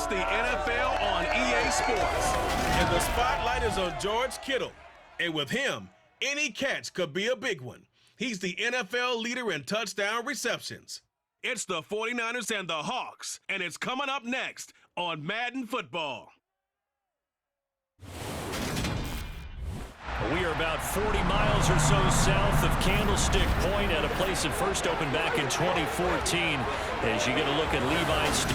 Watch the NFL on EA Sports. And the spotlight is on George Kittle. And with him, any catch could be a big one. He's the NFL leader in touchdown receptions. It's the 49ers and the Hawks, and it's coming up next on Madden Football. We are about 40 miles or so south of Candlestick Point at a place that first opened back in 2014 as you get a look at Levi's.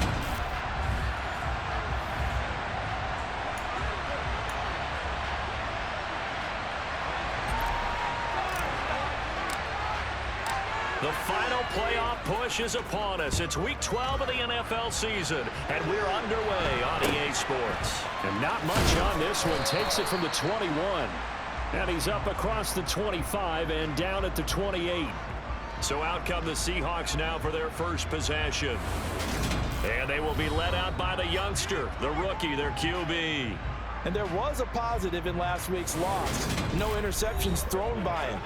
The final playoff push is upon us. It's week 12 of the NFL season, and we're underway on EA Sports. And not much on this one. Takes it from the 21. And he's up across the 25 and down at the 28. So out come the Seahawks now for their first possession. And they will be led out by the youngster, the rookie, their QB. And there was a positive in last week's loss. No interceptions thrown by him.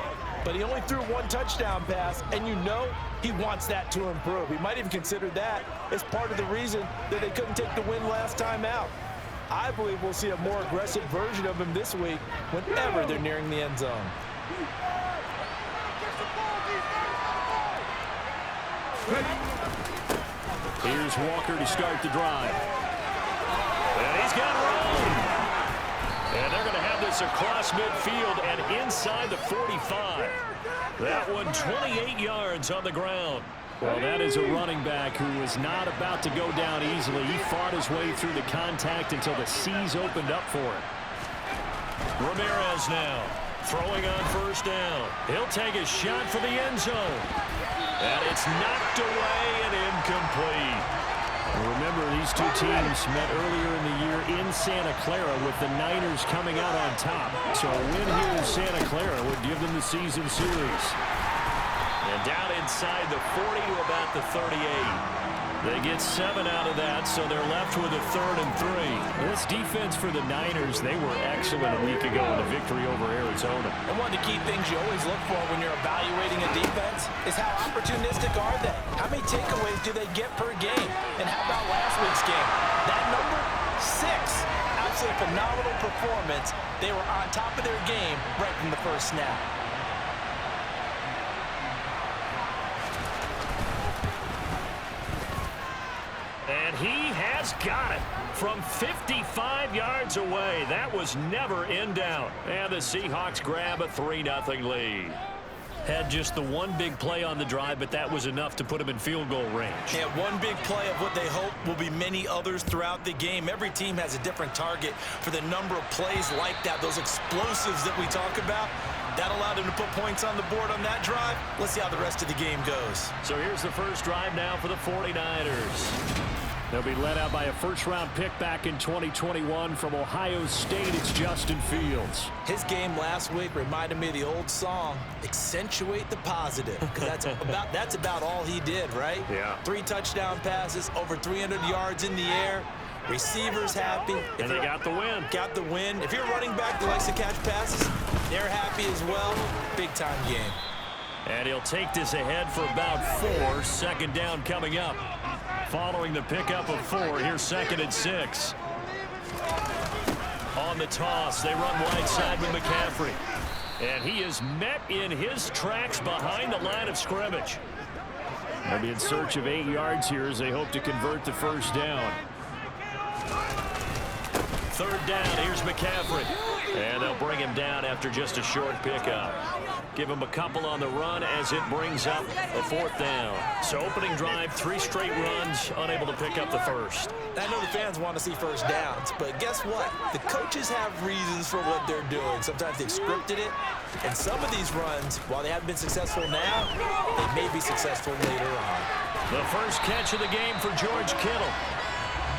But he only threw one touchdown pass, and you know he wants that to improve. He might even consider that as part of the reason that they couldn't take the win last time out. I believe we'll see a more aggressive version of him this week whenever they're nearing the end zone. Here's Walker to start the drive. And he's got room. And they're going to have this across midfield and inside the 45. That one 28 yards on the ground. Well, that is a running back who was not about to go down easily. He fought his way through the contact until the seas opened up for him. Ramirez now throwing on first down. He'll take a shot for the end zone. And it's knocked away and incomplete. Remember, these two teams met earlier in the year in Santa Clara with the Niners coming out on top. So a win here in Santa Clara would give them the season series. And down inside the 40 to about the 38. They get 7 out of that, so they're left with a 3rd and 3. This defense for the Niners, they were excellent a week ago in a victory over Arizona. And one of the key things you always look for when you're evaluating a defense is how opportunistic are they? How many takeaways do they get per game? And how about last week's game? That number, 6. Absolutely phenomenal performance. They were on top of their game right from the first snap. And he has got it from 55 yards away. That was never in doubt. And the Seahawks grab a 3-0 lead. Had just the one big play on the drive, but that was enough to put him in field goal range. Yeah, one big play of what they hope will be many others throughout the game. Every team has a different target for the number of plays like that, those explosives that we talk about. That allowed him to put points on the board on that drive. Let's see how the rest of the game goes. So here's the first drive now for the 49ers. They'll be led out by a first-round pick back in 2021 from Ohio State. It's Justin Fields. His game last week reminded me of the old song, accentuate the positive, because that's about all he did, right? Yeah. 3 touchdown passes, over 300 yards in the air. Receivers happy. And they got the win. Got the win. If you're a running back that likes to catch passes, they're happy as well. Big-time game. And he'll take this ahead for about 4. Second down coming up. Following the pickup of 4, here's 2nd and 6. On the toss, they run wide side with McCaffrey. And he is met in his tracks behind the line of scrimmage. They'll be in search of 8 yards here as they hope to convert the first down. 3rd down, here's McCaffrey. And they'll bring him down after just a short pickup. Give him a couple on the run as it brings up a 4th down. So opening drive, 3 straight runs, unable to pick up the first. I know the fans want to see first downs, but guess what? The coaches have reasons for what they're doing. Sometimes they've scripted it, and some of these runs, while they haven't been successful now, they may be successful later on. The first catch of the game for George Kittle.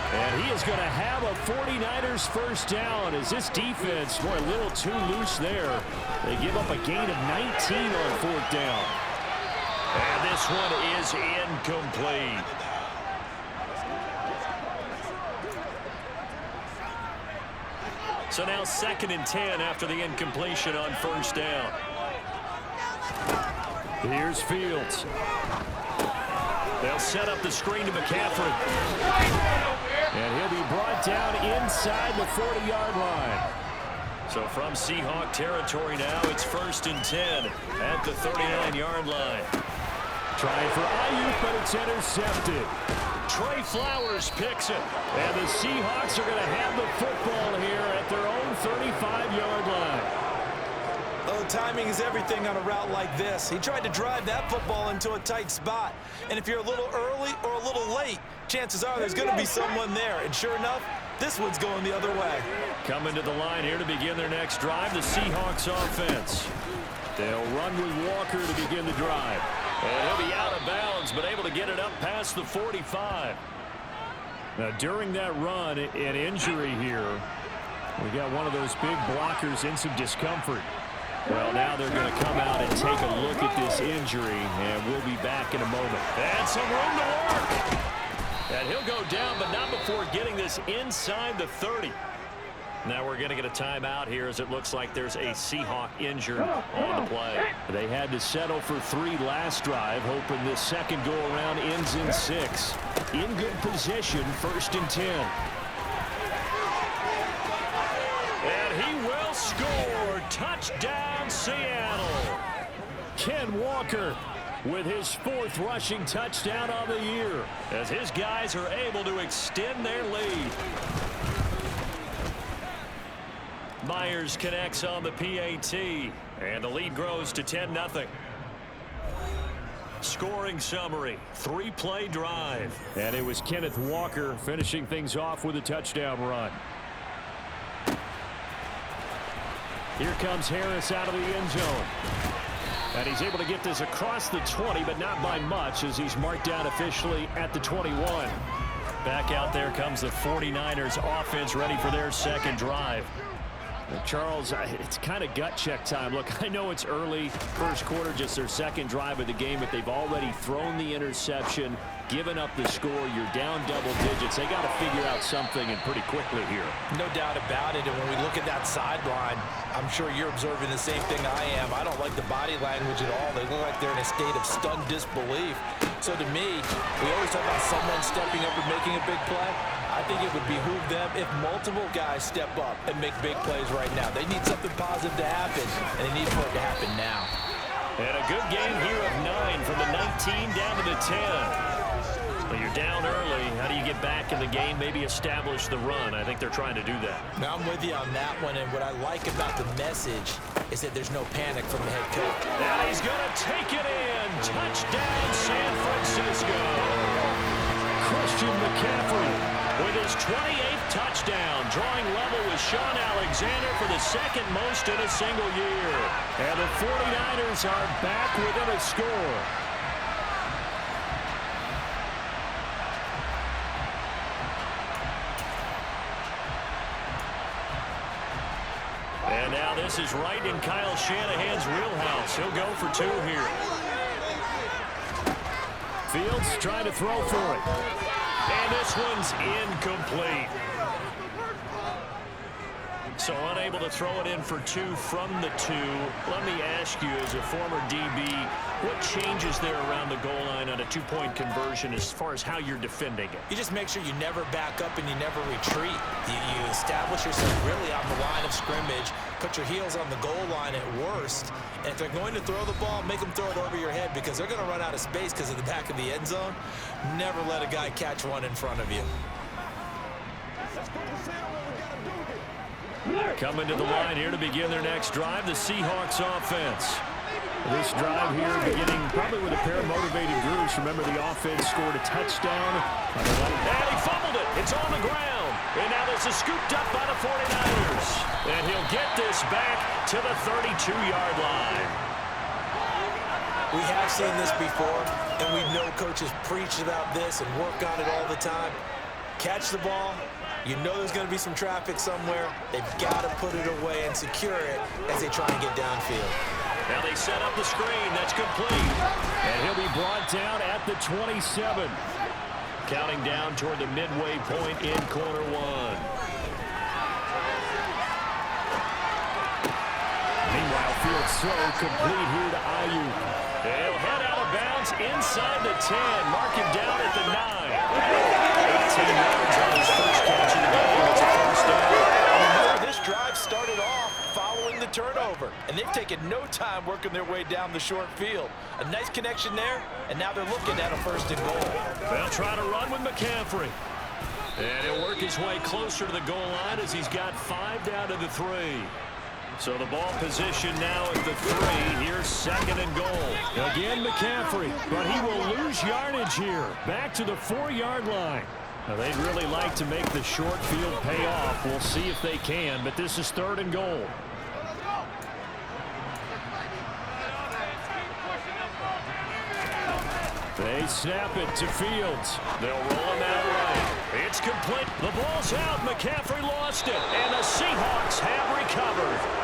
And he is going to have a 49ers first down as this defense, boy, a little too loose there. They give up a gain of 19 on 4th down. And this one is incomplete. So now 2nd and 10 after the incompletion on first down. Here's Fields. They'll set up the screen to McCaffrey. And he'll be brought down inside the 40-yard line. So from Seahawk territory now, it's 1st and 10 at the 39-yard line. Trying for Ayuk, but it's intercepted. Trey Flowers picks it. And the Seahawks are going to have the football here at their own 35-yard line. Oh, timing is everything on a route like this. He tried to drive that football into a tight spot. And if you're a little early or a little late, chances are there's going to be someone there. And sure enough, this one's going the other way. Coming to the line here to begin their next drive, the Seahawks offense. They'll run with Walker to begin the drive. And he'll be out of bounds, but able to get it up past the 45. Now, during that run, an injury here. We got one of those big blockers in some discomfort. Well, now they're going to come out and take a look at this injury, and we'll be back in a moment. And some room to work. And he'll go down, but not before getting this inside the 30. Now we're going to get a timeout here as it looks like there's a Seahawk injured on the play. They had to settle for 3 last drive, hoping this second go-around ends in 6. In good position, 1st and 10. And he will score. Touchdown, Seattle. Ken Walker with his 4th rushing touchdown on the year as his guys are able to extend their lead. Myers connects on the PAT, and the lead grows to 10-0. Scoring summary, 3-play drive. And it was Kenneth Walker finishing things off with a touchdown run. Here comes Harris out of the end zone. And he's able to get this across the 20, but not by much as he's marked down officially at the 21. Back out there comes the 49ers offense ready for their second drive. Charles, it's kind of gut check time. Look, I know it's early, first quarter, just their second drive of the game, but they've already thrown the interception, given up the score. You're down double digits. They got to figure out something, and pretty quickly here. No doubt about it. And when we look at that sideline, I'm sure you're observing the same thing I am. I don't like the body language at all. They look like they're in a state of stunned disbelief. So to me, we always talk about someone stepping up and making a big play. I think it would behoove them if multiple guys step up and make big plays right now. They need something positive to happen, and they need for it to happen now. And a good game here of 9 from the 19 down to the 10. Well, you're down early. How do you get back in the game, maybe establish the run? I think they're trying to do that. Now, I'm with you on that one, and what I like about the message is that there's no panic from the head coach. And he's going to take it in. Touchdown, San Francisco. Christian McCaffrey with his 28th touchdown, drawing level with Sean Alexander for the second most in a single year. And the 49ers are back within a score. And now this is right in Kyle Shanahan's wheelhouse. He'll go for 2 here. Fields trying to throw for it. And this one's incomplete. So unable to throw it in for 2 from the 2. Let me ask you, as a former DB, what changes there around the goal line on a 2-point conversion as far as how you're defending it? You just make sure you never back up and you never retreat. You establish yourself really on the line of scrimmage, put your heels on the goal line at worst, and if they're going to throw the ball, make them throw it over your head because they're going to run out of space because of the back of the end zone. Never let a guy catch one in front of you. Coming to the line here to begin their next drive, the Seahawks offense. This drive here beginning probably with a pair of motivated groups. Remember, the offense scored a touchdown. And he fumbled it. It's on the ground. And now this is scooped up by the 49ers. And he'll get this back to the 32-yard line. We have seen this before, and we know coaches preach about this and work on it all the time. Catch the ball. You know there's going to be some traffic somewhere. They've got to put it away and secure it as they try and get downfield. Now they set up the screen. That's complete. And he'll be brought down at the 27. Counting down toward the midway point in quarter 1. Meanwhile, field so complete here to Ayuk. He'll head out of of bounds inside the 10. Mark him down at the 9. 18 yards on his first catch of the game. It's a first down. Remember, this drive started off following the turnover, and they've taken no time working their way down the short field. A nice connection there, and now they're looking at a first and goal. They'll try to run with McCaffrey. And he'll work his way closer to the goal line as he's got 5 down to the 3. So the ball position now at the 3. Here's second and goal. Again, McCaffrey, but he will lose yardage here. Back to the 4-yard line. Now, they'd really like to make the short field pay off. We'll see if they can, but this is third and goal. They snap it to Fields. They'll roll him out right. It's complete. The ball's out. McCaffrey lost it, and the Seahawks have recovered.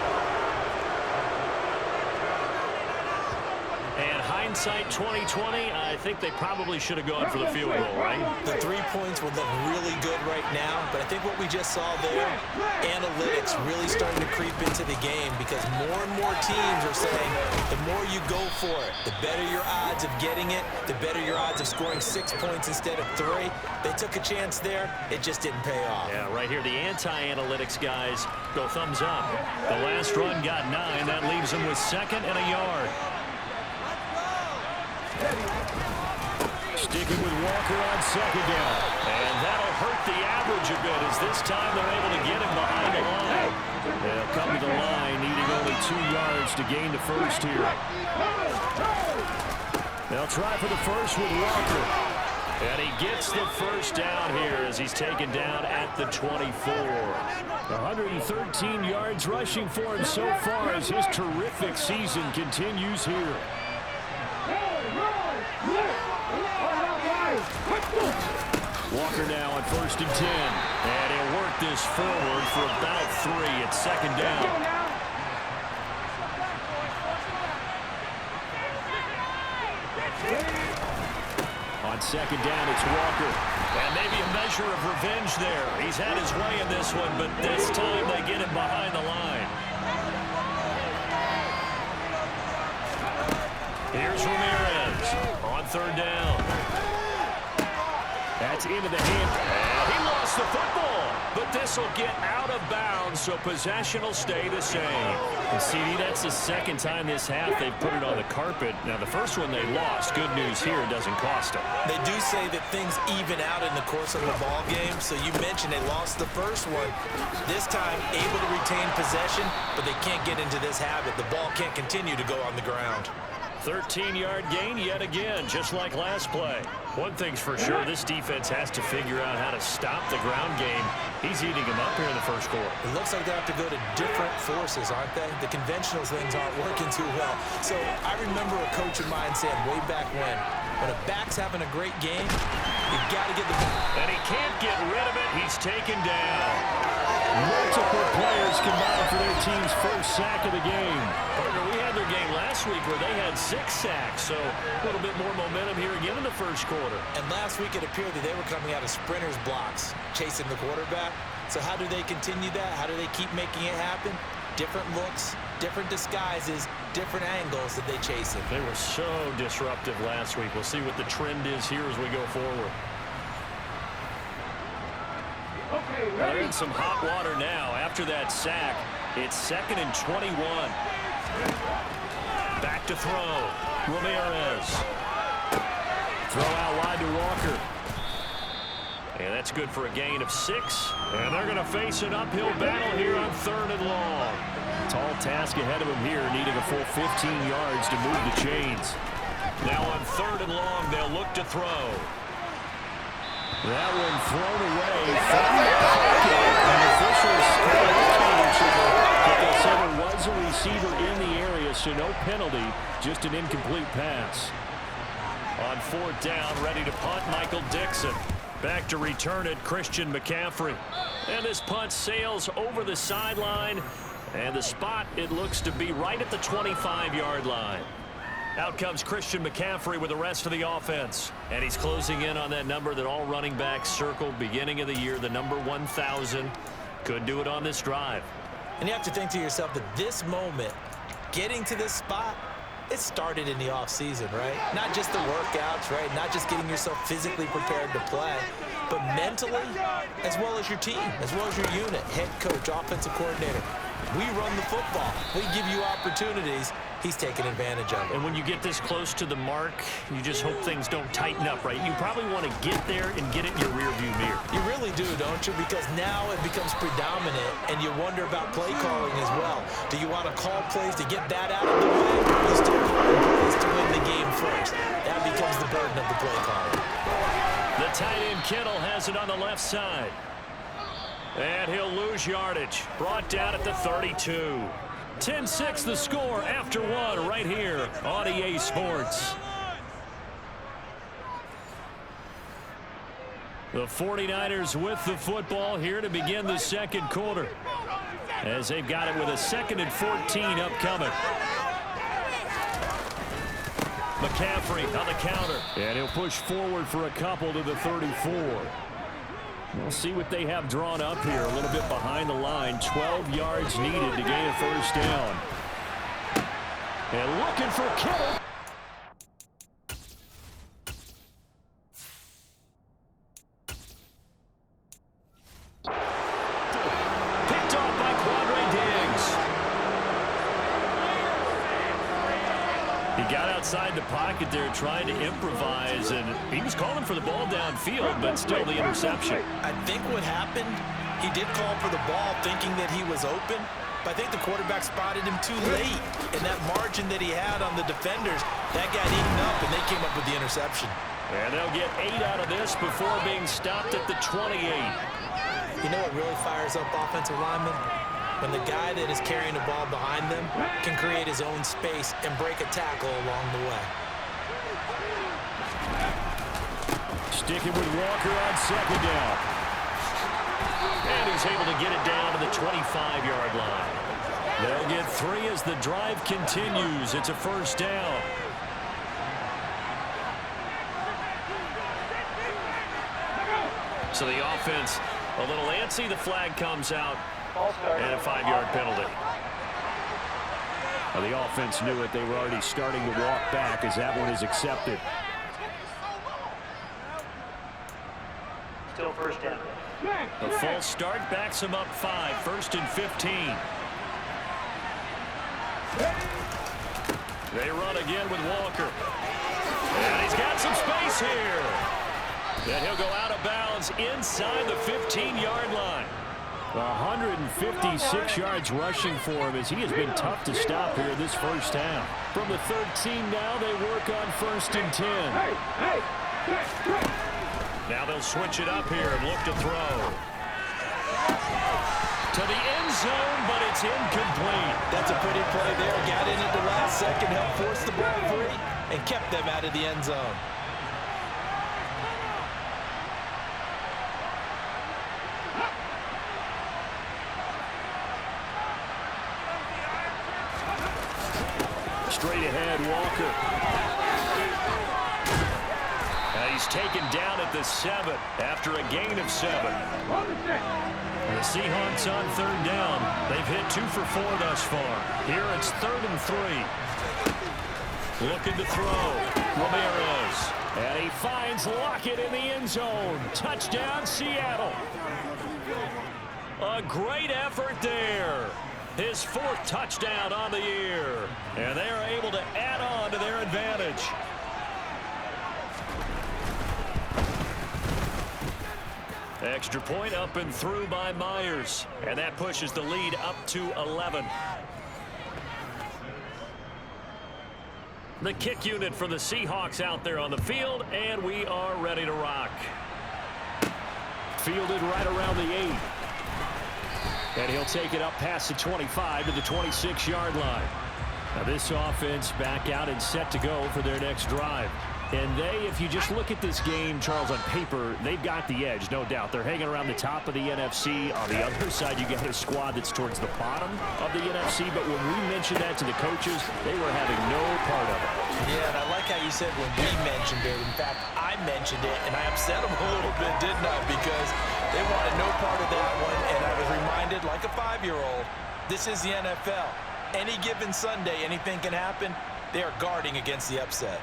And hindsight 2020, I think they probably should have gone for the field goal, right? The 3 points would look really good right now, but I think what we just saw there, analytics really starting to creep into the game because more and more teams are saying the more you go for it, the better your odds of getting it, the better your odds of scoring 6 points instead of 3. They took a chance there. It just didn't pay off. Yeah, right here, the anti-analytics guys go thumbs up. The last run got 9. That leaves them with 2nd and a yard. Sticking with Walker on 2nd down. And that'll hurt the average a bit as this time they're able to get him behind the line. They'll come to the line needing only 2 yards to gain the first here. They'll try for the first with Walker. And he gets the first down here as he's taken down at the 24. 113 yards rushing for him so far as his terrific season continues here. Walker now on 1st and 10. And he'll work this forward for about 3 at 2nd down. On 2nd down, it's Walker. And maybe a measure of revenge there. He's had his way in this one, but this time they get him behind the line. Here's Ramirez on 3rd down. That's into the hand. And he lost the football, but this will get out of bounds, so possession will stay the same. And CD, that's the 2nd time this half they've put it on the carpet. Now, the first one they lost. Good news here, it doesn't cost them. They do say that things even out in the course of the ball game. So you mentioned they lost the first one. This time, able to retain possession, but they can't get into this habit. The ball can't continue to go on the ground. 13-yard gain yet again, just like last play. One thing's for sure, this defense has to figure out how to stop the ground game. He's eating them up here in the first quarter. It looks like they have to go to different forces, aren't they? The conventional things aren't working too well. So I remember a coach of mine saying way back when a back's having a great game, you've got to get the ball. And he can't get rid of it. He's taken down. Multiple players combined for their team's first sack of the game. Partner, we had their game last week where they had 6 sacks, so a little bit more momentum here again in the first quarter. And last week it appeared that they were coming out of sprinters blocks, chasing the quarterback. So how do they continue that? How do they keep making it happen? Different looks, different disguises, different angles that they chase it. They were so disruptive last week. We'll see what the trend is here as we go forward. They're in some hot water now. After that sack, it's 2nd and 21. Back to throw. Ramirez. Throw out wide to Walker. And that's good for a gain of 6. And they're going to face an uphill battle here on 3rd and long. Tall task ahead of him here, needing a full 15 yards to move the chains. Now on 3rd and long, they'll look to throw. That one thrown away from the pocket. And officials but they said there was a receiver in the area, so no penalty, just an incomplete pass. On 4th down, ready to punt, Michael Dixon. Back to return it, Christian McCaffrey. And this punt sails over the sideline. And the spot, it looks to be right at the 25-yard line. Out comes Christian McCaffrey with the rest of the offense. And he's closing in on that number that all running backs circled beginning of the year, the number 1,000. Could do it on this drive. And you have to think to yourself that this moment, getting to this spot, it started in the offseason, right? Not just the workouts, right? Not just getting yourself physically prepared to play, but mentally, as well as your team, as well as your unit, head coach, offensive coordinator. We run the football. We give you opportunities. He's taking advantage of it. And when you get this close to the mark, you just hope things don't tighten up, right? You probably want to get there and get it in your rearview mirror. You really do, don't you? Because now it becomes predominant, and you wonder about play calling as well. Do you want to call plays to get that out of the way, or are you still calling plays to win the game first? That becomes the burden of the play calling. The tight end Kittle has it on the left side. And he'll lose yardage. Brought down at the 32. 10-6 the score after one right here on EA Sports. The 49ers with the football here to begin the second quarter, as they've got it with a 2nd and 14 upcoming. McCaffrey on the counter. And he'll push forward for a couple to the 34. We'll see what they have drawn up here. A little bit behind the line. 12 yards needed to gain a first down. And looking for Kittle. Picked off by Quadre Diggs. He got outside the pocket there trying to improvise, and he was calling for the ball downfield, but still the interception. I think what happened, he did call for the ball thinking that he was open, but I think the quarterback spotted him too late. And that margin that he had on the defenders, that got eaten up, and they came up with the interception. And they'll get 8 out of this before being stopped at the 28. You know what really fires up offensive linemen? When the guy that is carrying the ball behind them can create his own space and break a tackle along the way. Sticking with Walker on second down. And he's able to get it down to the 25-yard line. They'll get 3 as the drive continues. It's a first down. So the offense a little antsy. The flag comes out. And a 5-yard penalty. Well, the offense knew it. They were already starting to walk back as that one is accepted. Still first down. A false start backs him up 5. 1st and 15. They run again with Walker. And he's got some space here. And he'll go out of bounds inside the 15-yard line. 156 yards rushing for him as he has been tough to stop here this first half. From the 13 now, they work on 1st and 10. Now they'll switch it up here and look to throw. To the end zone, but it's incomplete. That's a pretty play there. Got in at the last second, helped force the ball free, and kept them out of the end zone. Straight ahead, Walker. He's taken down at the 7 after a gain of 7. The Seahawks on 3rd down. They've hit 2 for 4 thus far. Here it's 3rd and 3. Looking to throw. Ramirez. And he finds Lockett in the end zone. Touchdown, Seattle. A great effort there. His 4th touchdown on the year. And they are able to add on to their advantage. Extra point up and through by Myers. And that pushes the lead up to 11. The kick unit for the Seahawks out there on the field. And we are ready to rock. Fielded right around the 8. And he'll take it up past the 25 to the 26-yard line. Now this offense back out and set to go for their next drive. And they, if you just look at this game, Charles, on paper, they've got the edge, no doubt. They're hanging around the top of the NFC. On the other side, you got a squad that's towards the bottom of the NFC. But when we mentioned that to the coaches, they were having no part of it. Yeah, and I like how you said when we mentioned it. In fact, I mentioned it, and I upset them a little bit, didn't I? Because they wanted no part of that one, and I was reminded, like a 5-year-old, this is the NFL. Any given Sunday, anything can happen. they are guarding against the upset.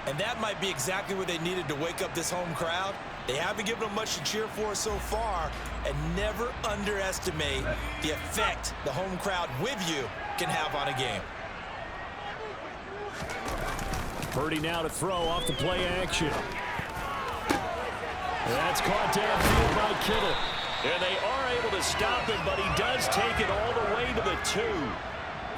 And that might be exactly what they needed to wake up this home crowd. They haven't given them much to cheer for so far, and never underestimate the effect the home crowd with you can have on a game. Purdy now to throw off the play action. That's caught downfield by Kittle. And they are able to stop him, but he does take it all the way to the 2.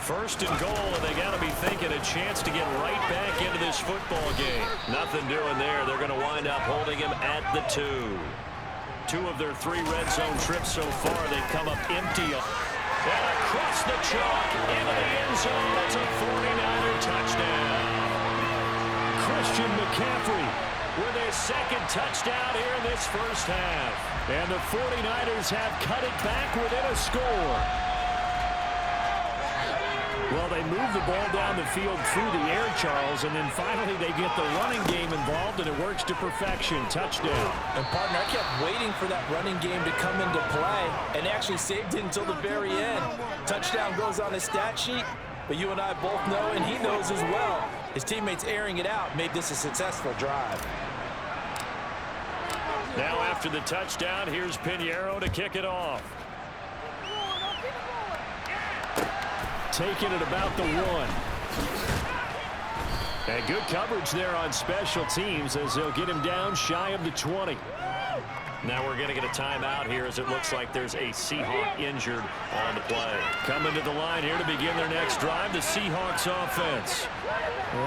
First and goal, and they got to be thinking a chance to get right back into this football game. Nothing doing there. They're going to wind up holding him at the 2. 2 of their 3 red zone trips so far, they've come up empty. And across the chalk into the end zone. That's a 49er touchdown. Christian McCaffrey With his second touchdown here in this first half. And the 49ers have cut it back within a score. Well, they move the ball down the field through the air, Charles, and then finally they get the running game involved, and it works to perfection. Touchdown. And, partner, I kept waiting for that running game to come into play, and actually saved it until the very end. Touchdown goes on his stat sheet, but you and I both know, and he knows as well, his teammates airing it out made this a successful drive. Now after the touchdown, here's Pinheiro to kick it off. Taking it about the 1. And good coverage there on special teams as they'll get him down shy of the 20. Now we're going to get a timeout here as it looks like there's a Seahawk injured on the play. Coming to the line here to begin their next drive, the Seahawks offense.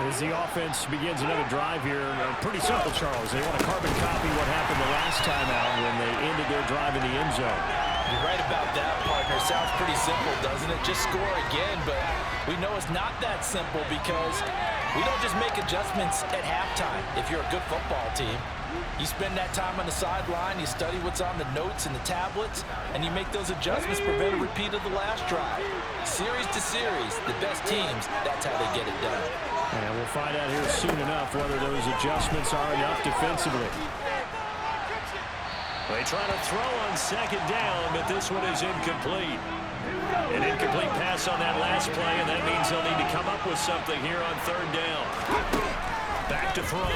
As the offense begins another drive here, pretty simple, Charles. They want to carbon copy what happened the last time out when they ended their drive in the end zone. You're right about that, partner. Sounds pretty simple, doesn't it? Just score again, but we know it's not that simple because we don't just make adjustments at halftime if you're a good football team. You spend that time on the sideline, you study what's on the notes and the tablets, and you make those adjustments, prevent a repeat of the last drive. Series to series, the best teams, that's how they get it done. And we'll find out here soon enough whether those adjustments are enough defensively. They try to throw on second down, but this one is incomplete. An incomplete pass on that last play, and that means they'll need to come up with something here on third down. Back to throw.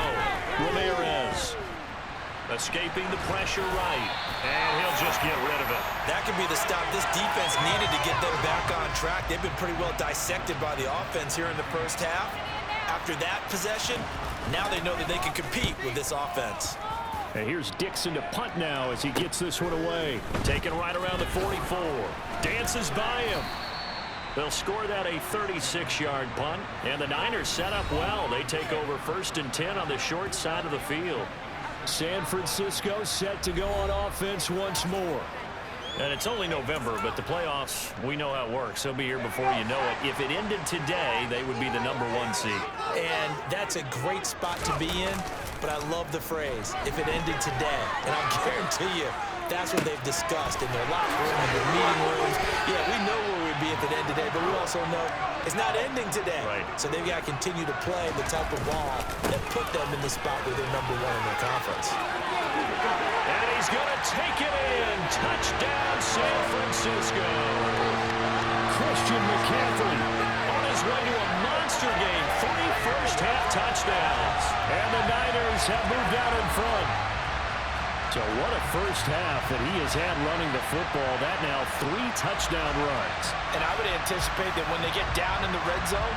Ramirez. Escaping the pressure right. And he'll just get rid of it. That could be the stop this defense needed to get them back on track. They've been pretty well dissected by the offense here in the first half. After that possession, now they know that they can compete with this offense. And here's Dixon to punt now as he gets this one away. Taken right around the 44. Dances by him. They'll score that a 36-yard punt. And the Niners set up well. They take over 1st and 10 on the short side of the field. San Francisco set to go on offense once more. And it's only November, but the playoffs, we know how it works. They'll be here before you know it. If it ended today, they would be the #1 seed. And that's a great spot to be in, but I love the phrase, if it ended today. And I'll guarantee you, that's what they've discussed in their locker room, in their meeting rooms. Yeah, we know where we'd be if it ended today, but we also know it's not ending today. Right. So they've got to continue to play the type of ball that put them in the spot where they're #1 in their conference. And he's going to take it in. Touchdown, San Francisco. Christian McCaffrey On his way to a monster game. 3 first-half touchdowns. and the Niners have moved out in front. So what a first half that he has had running the football. That now 3 touchdown runs. And I would anticipate that when they get down in the red zone,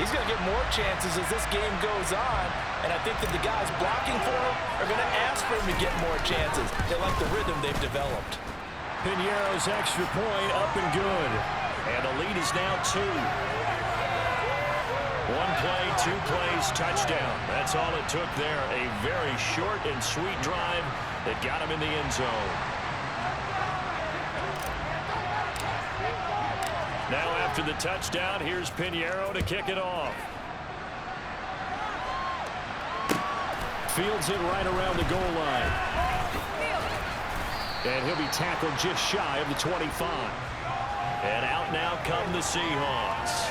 he's going to get more chances as this game goes on. And I think that the guys blocking for him are going to ask for him to get more chances. They like the rhythm they've developed. Pinheiro's extra point up and good. And the lead is now 2. 1 play, 2 plays, touchdown. That's all it took there. A very short and sweet drive that got him in the end zone. Now after the touchdown, here's Pinheiro to kick it off. Fields it right around the goal line. And he'll be tackled just shy of the 25. And out now come the Seahawks.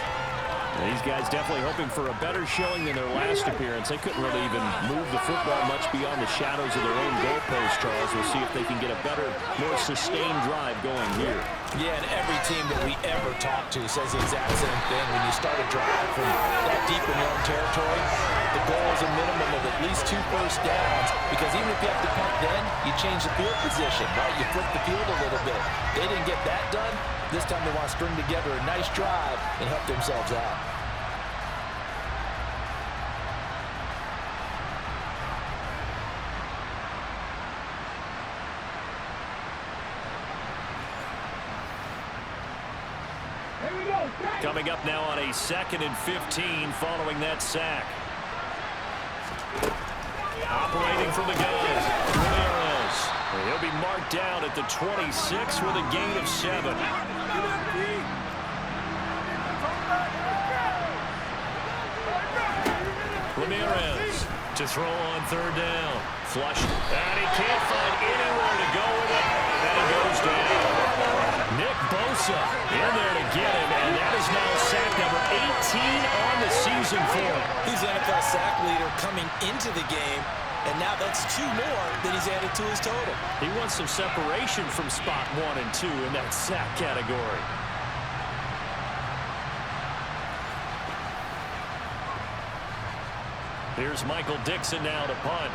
These guys definitely hoping for a better showing than their last appearance. They couldn't really even move the football much beyond the shadows of their own goalpost, Charles. We'll see if they can get a better, more sustained drive going here. Yeah, and every team that we ever talk to says the exact same thing. When you start a drive from that deep in your own territory, the goal is a minimum of at least 2 first downs, because even if you have to punt then, you change the field position, right? You flip the field a little bit. They didn't get that done. This time they want to string together a nice drive and help themselves out. Coming up now on a 2nd and 15 following that sack. Operating from the gun, Ramirez. He'll be marked down at the 26 with a gain of 7. Ramirez to throw on 3rd down. Flush, and he can't find anywhere to go with it. And it goes down. Nick Bosa in there to get him, and that is now sack number 18 on the season for him. He's the NFL sack leader coming into the game, and now that's 2 more that he's added to his total. He wants some separation from spot 1 and 2 in that sack category. Here's Michael Dixon now to punt.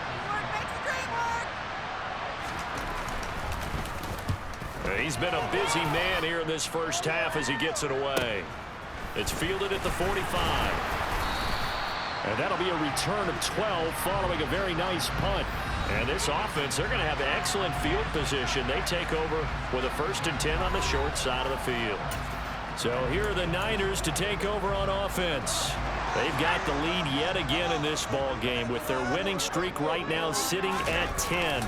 He's been a busy man here in this first half as he gets it away. It's fielded at the 45. And that'll be a return of 12 following a very nice punt. And this offense, they're going to have excellent field position. They take over with a 1st and 10 on the short side of the field. So here are the Niners to take over on offense. They've got the lead yet again in this ball game with their winning streak right now sitting at 10.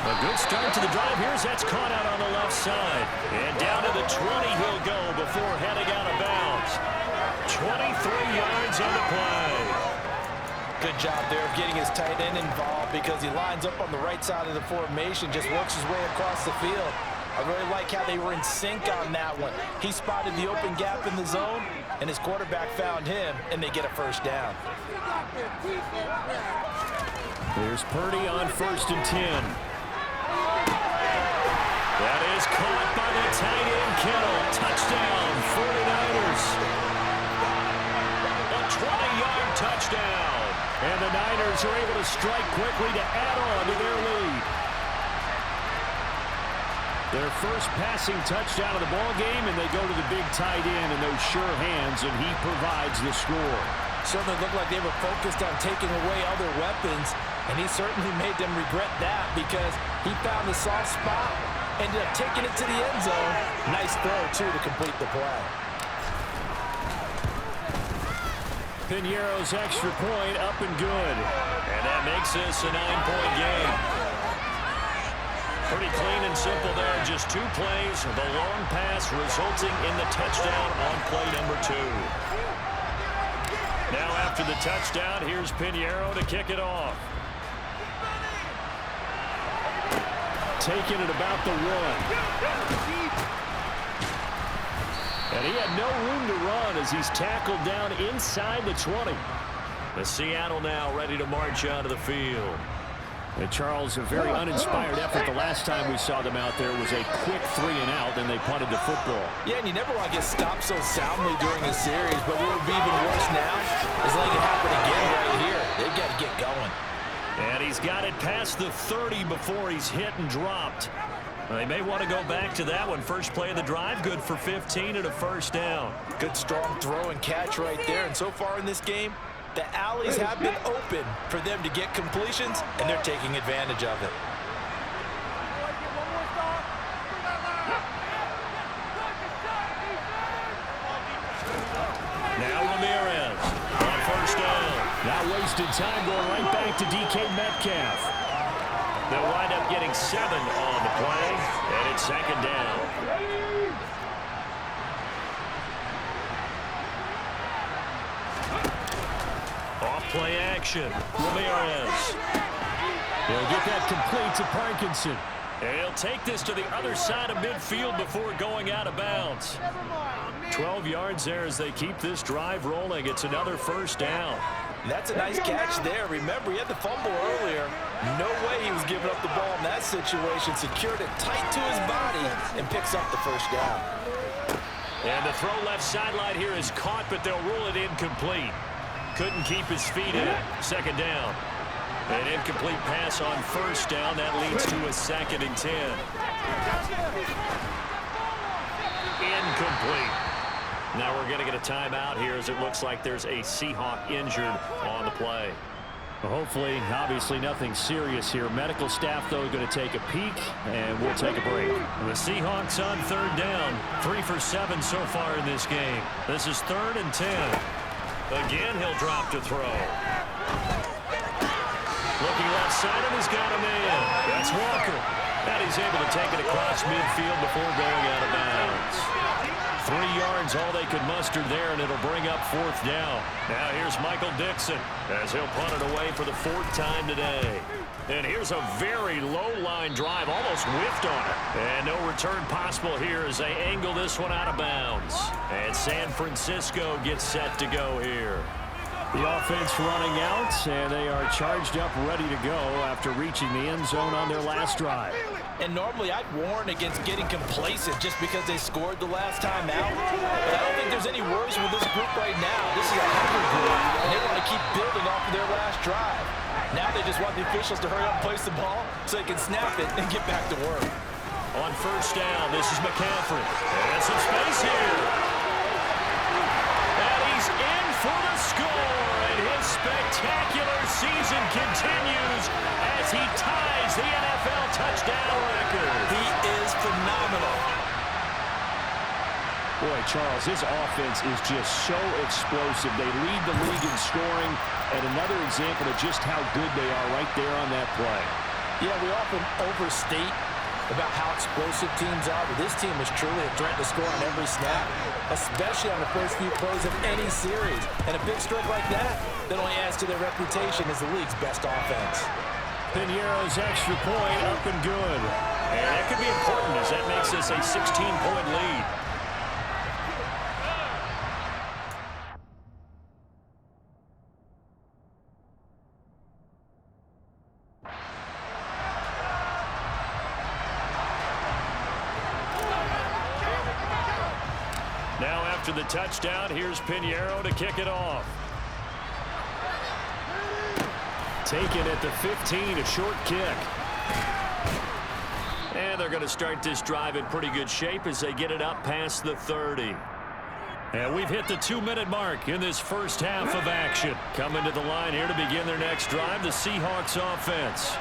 A good start to the drive. That's caught out on the left side. And down to the 20 he'll go before heading out of bounds. 23 yards on the play. Good job there of getting his tight end involved, because he lines up on the right side of the formation, just works his way across the field. I really like how they were in sync on that one. He spotted the open gap in the zone, and his quarterback found him, and they get a 1st down. Here's Purdy on 1st and 10. That is caught by the tight end, Kittle. Touchdown, 49ers. A 20-yard touchdown. And the Niners are able to strike quickly to add on to their lead. Their first passing touchdown of the ball game, and they go to the big tight end in those sure hands, and he provides the score. Certainly looked like they were focused on taking away other weapons, and he certainly made them regret that, because he found the soft spot, ended up taking it to the end zone. Nice throw, too, to complete the play. Piñeiro's extra point up and good. And that makes this a 9-point game. Pretty clean and simple there. Just 2 plays. The long pass resulting in the touchdown on play number 2. Now after the touchdown, here's Piñeiro to kick it off. Taking it about the 1. And he had no room to run as he's tackled down inside the 20. The Seattle now ready to march out of the field. And Charles, a very uninspired effort. The last time we saw them out there was a quick 3 and out, then they punted the football. Yeah, and you never want to get stopped so soundly during a series, but what would be even worse now is letting it happen again right here. They've got to get going. And he's got it past the 30 before he's hit and dropped. They may want to go back to that one. First play of the drive, good for 15 and a 1st down. Good strong throw and catch right there. And so far in this game, the alleys have been open for them to get completions, and they're taking advantage of it. Now Ramirez on 1st down. Not wasted time, going right back to DK Metcalf. They'll wind up getting 7 on the play, and it's 2nd down. Off play action. Ramirez. He'll get that complete to Parkinson. And he'll take this to the other side of midfield before going out of bounds. 12 yards there as they keep this drive rolling. It's another 1st down. That's a nice catch there. Remember, he had the fumble earlier. No way he was giving up the ball in that situation. Secured it tight to his body and picks up the first down. And the throw left sideline here is caught, but they'll rule it incomplete. Couldn't keep his feet in. Second down. An incomplete pass on first down. That leads to a 2nd and 10. Incomplete. Now we're going to get a timeout here as it looks like there's a Seahawk injured on the play. Well, hopefully, obviously nothing serious here. Medical staff, though, going to take a peek, and we'll take a break. The Seahawks on 3rd down. 3 for 7 so far in this game. This is 3rd and 10. Again, he'll drop to throw. Looking left side, and he's got a man. That's Walker. And he's able to take it across midfield before going out of bounds. 3 yards, all they could muster there, and it'll bring up 4th down. Now here's Michael Dixon as he'll punt it away for the 4th time today. And here's a very low-line drive, almost whiffed on it. And no return possible here as they angle this one out of bounds. And San Francisco gets set to go here. The offense running out, and they are charged up, ready to go after reaching the end zone on their last drive. And normally I'd warn against getting complacent just because they scored the last time out. But I don't think there's any worries with this group right now. This is a hungry group, and they want to keep building off of their last drive. Now they just want the officials to hurry up and place the ball so they can snap it and get back to work. On 1st down, this is McCaffrey. And some space here. And he's in for the score. And his spectacular season continues as he ties the NFL touchdown record. He is phenomenal. Boy, Charles, this offense is just so explosive. They lead the league in scoring, and another example of just how good they are right there on that play. Yeah, we often overstate about how explosive teams are, but this team is truly a threat to score on every snap, especially on the first few plays of any series. And a big stroke like that only adds to their reputation as the league's best offense. Piñeiro's extra point up and good. And that could be important as that makes this a 16-point lead. Now after the touchdown, here's Piñeiro to kick it off. Taken at the 15, a short kick. And they're going to start this drive in pretty good shape as they get it up past the 30. And we've hit the 2-minute mark in this first half of action. Coming to the line here to begin their next drive, the Seahawks offense.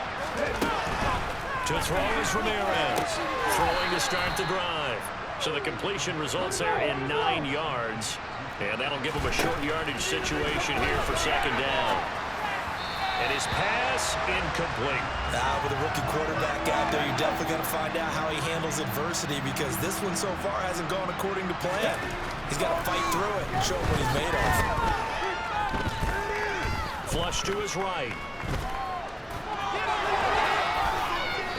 To throw is Ramirez. Throwing to start the drive. So the completion results there in 9 yards. And that'll give them a short yardage situation here for 2nd down. And his pass incomplete. With a rookie quarterback out there, you're definitely going to find out how he handles adversity because this one so far hasn't gone according to plan. He's got to fight through it and show what he's made of. Flush to his right.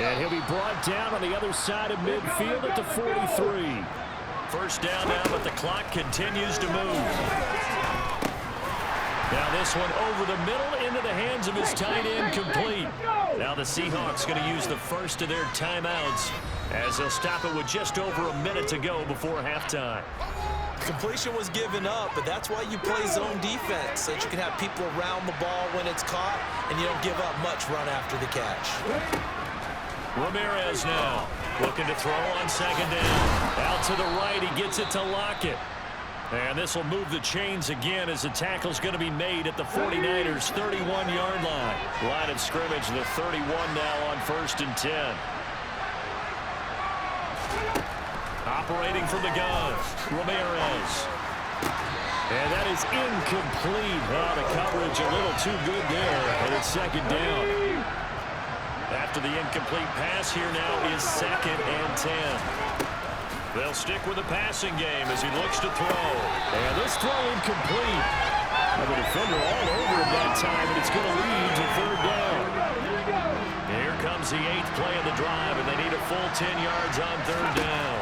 And he'll be brought down on the other side of midfield at the 43. First down now, but the clock continues to move. Now this one over the middle into the hands of his tight end, complete. Now the Seahawks going to use the first of their timeouts as they'll stop it with just over a minute to go before halftime. Completion was given up, but that's why you play zone defense, so that you can have people around the ball when it's caught, and you don't give up much run after the catch. Ramirez now looking to throw on 2nd down. Out to the right, he gets it to Lockett. And this will move the chains again as the tackle's going to be made at the 49ers' 31-yard line. Line of scrimmage, the 31 now on 1st and 10. Operating from the gun, Ramirez. And that is incomplete. Oh, the coverage a little too good there, and it's 2nd down. After the incomplete pass, here now is 2nd and 10. They'll stick with the passing game as he looks to throw. And this throw incomplete. The defender all over him that time, and it's going to lead to 3rd down. Here comes the 8th play of the drive, and they need a full 10 yards on 3rd down.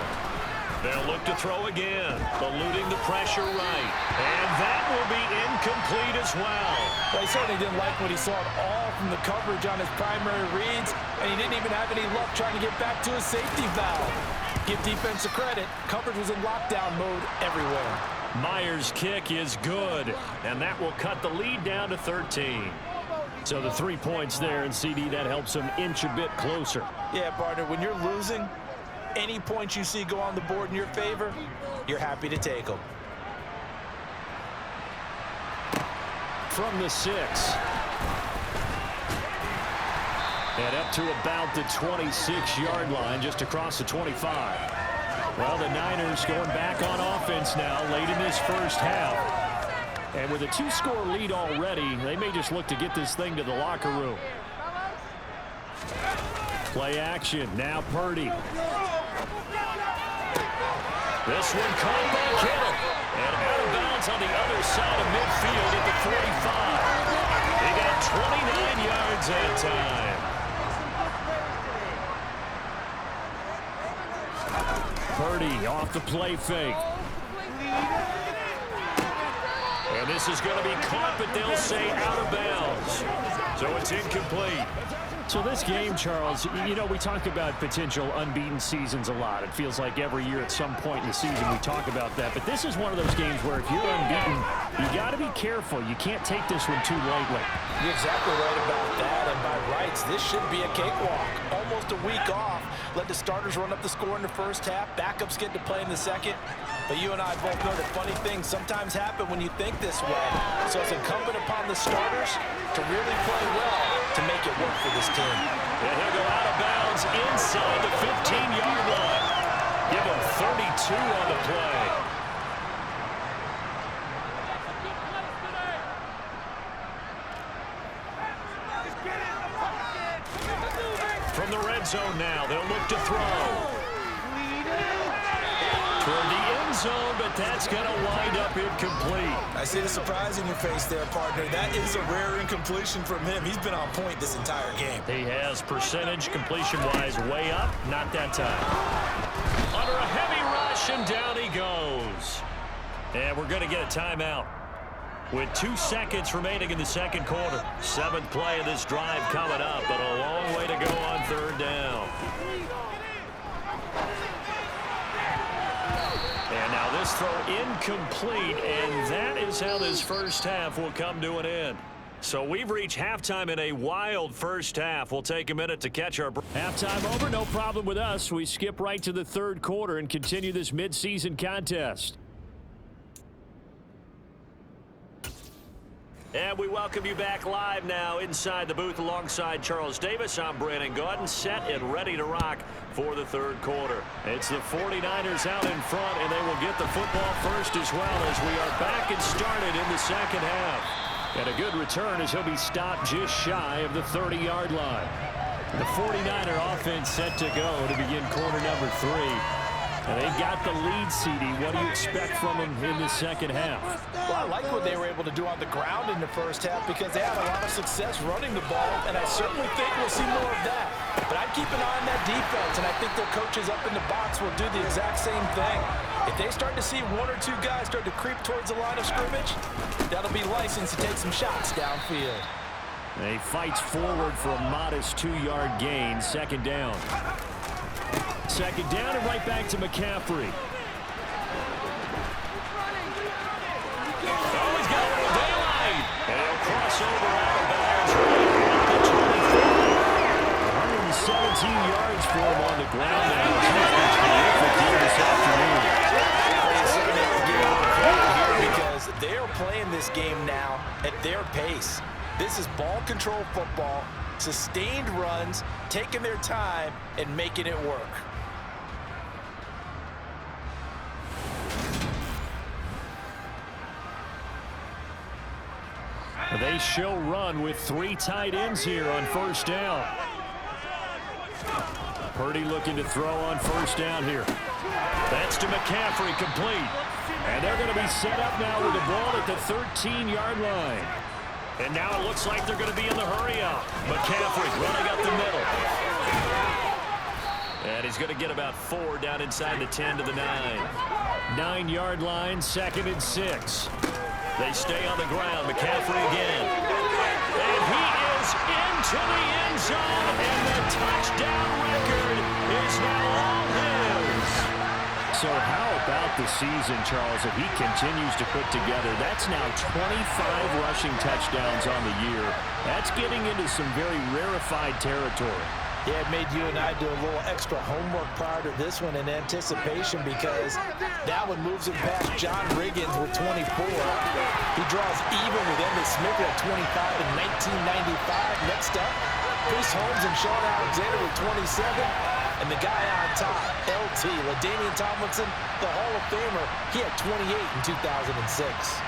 They'll look to throw again, eluding the pressure right. And that will be incomplete as well. Well, he certainly didn't like what he saw at all from the coverage on his primary reads, and he didn't even have any luck trying to get back to his safety valve. Give defensive credit. Coverage was in lockdown mode everywhere. Myers' kick is good, and that will cut the lead down to 13. So the 3 points there, and CD, that helps him inch a bit closer. Yeah, partner, when you're losing, any points you see go on the board in your favor, you're happy to take them. From the 6. And up to about the 26-yard line, just across the 25. Well, the Niners going back on offense now late in this first half. And with a 2-score lead already, they may just look to get this thing to the locker room. Play action. Now Purdy. This one caught by Kittle. And out of bounds on the other side of midfield at the 45. He got 29 yards that time. Purdy off the play fake. And this is going to be caught, but they'll say out of bounds. So it's incomplete. So this game, Charles, you know, we talk about potential unbeaten seasons a lot. It feels like every year at some point in the season we talk about that. But this is one of those games where if you're unbeaten, you got to be careful. You can't take this one too lightly. You're exactly right about that. And by rights, this should be a cakewalk. Almost a week off. Let the starters run up the score in the first half. Backups get to play in the second. But you and I both know that funny things sometimes happen when you think this way. So it's incumbent upon the starters to really play well to make it work for this team. And he'll go out of bounds inside the 15-yard line. Give him 32 on the play. From the red zone now, they'll look to throw. Toward the end zone, but that's going to wind up incomplete. I see the surprise in your face there, partner. That is a rare incompletion from him. He's been on point this entire game. He has percentage completion-wise way up, not that time. Under a heavy rush, and down he goes. And we're going to get a timeout with 2 seconds remaining in the second quarter. 7th play of this drive coming up, but a long way to go on third down. And now this throw incomplete, and that is how this first half will come to an end. So we've reached halftime in a wild first half. We'll take a minute to catch our breath. Halftime over, no problem with us. We skip right to the third quarter and continue this midseason contest. And we welcome you back live now inside the booth alongside Charles Davis. I'm Brandon Gaudin, set and ready to rock for the third quarter. It's the 49ers out in front, and they will get the football first as well as we are back and started in the second half. And a good return as he'll be stopped just shy of the 30-yard line. The 49er offense set to go to begin quarter number 3. And they've got the lead, CD. What do you expect from them in the second half? Well, I like what they were able to do on the ground in the first half because they had a lot of success running the ball, and I certainly think we'll see more of that. But I'd keep an eye on that defense, and I think their coaches up in the box will do the exact same thing. If they start to see 1 or 2 guys start to creep towards the line of scrimmage, that'll be license to take some shots downfield. He fights forward for a modest 2-yard gain, second down. Second down and right back to McCaffrey. Oh, he's got a little daylight. And he'll cross over out of bounds right at the 25. 117 yards for him on the ground now. He's been terrific here this afternoon. Because they're playing this game now at their pace. This is ball control football, sustained runs, taking their time, and making it work. They show run with 3 tight ends here on first down. Purdy looking to throw on first down here. That's to McCaffrey, complete. And they're going to be set up now with the ball at the 13-yard line. And now it looks like they're going to be in the hurry-up. McCaffrey running up the middle. And he's going to get about 4 down inside the 10 to the 9. 9-yard line, 2nd and 6. They stay on the ground. McCaffrey again. And he is into the end zone. And the touchdown record is now all his. So how about the season, Charles, if he continues to put together? That's now 25 rushing touchdowns on the year. That's getting into some very rarefied territory. Yeah, it made you and I do a little extra homework prior to this one in anticipation because that one moves him past John Riggins with 24. He draws even with Emmitt Smith at 25 in 1995. Next up, Chris Holmes and Sean Alexander with 27. And the guy on top, LT, LaDainian Tomlinson, the Hall of Famer, he had 28 in 2006.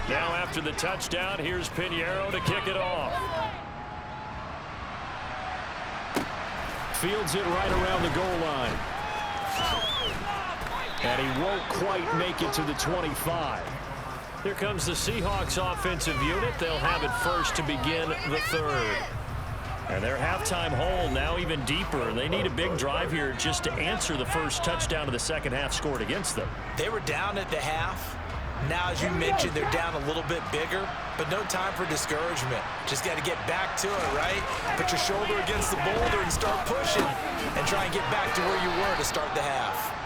Now after the touchdown, here's Pinheiro to kick it off. Fields it right around the goal line. And he won't quite make it to the 25. Here comes the Seahawks offensive unit. They'll have it first to begin the third. And their halftime hole now even deeper. They need a big drive here just to answer the first touchdown of the second half scored against them. They were down at the half. Now, as you mentioned, they're down a little bit bigger, but no time for discouragement. Just got to get back to it, right? Put your shoulder against the boulder and start pushing and try and get back to where you were to start the half.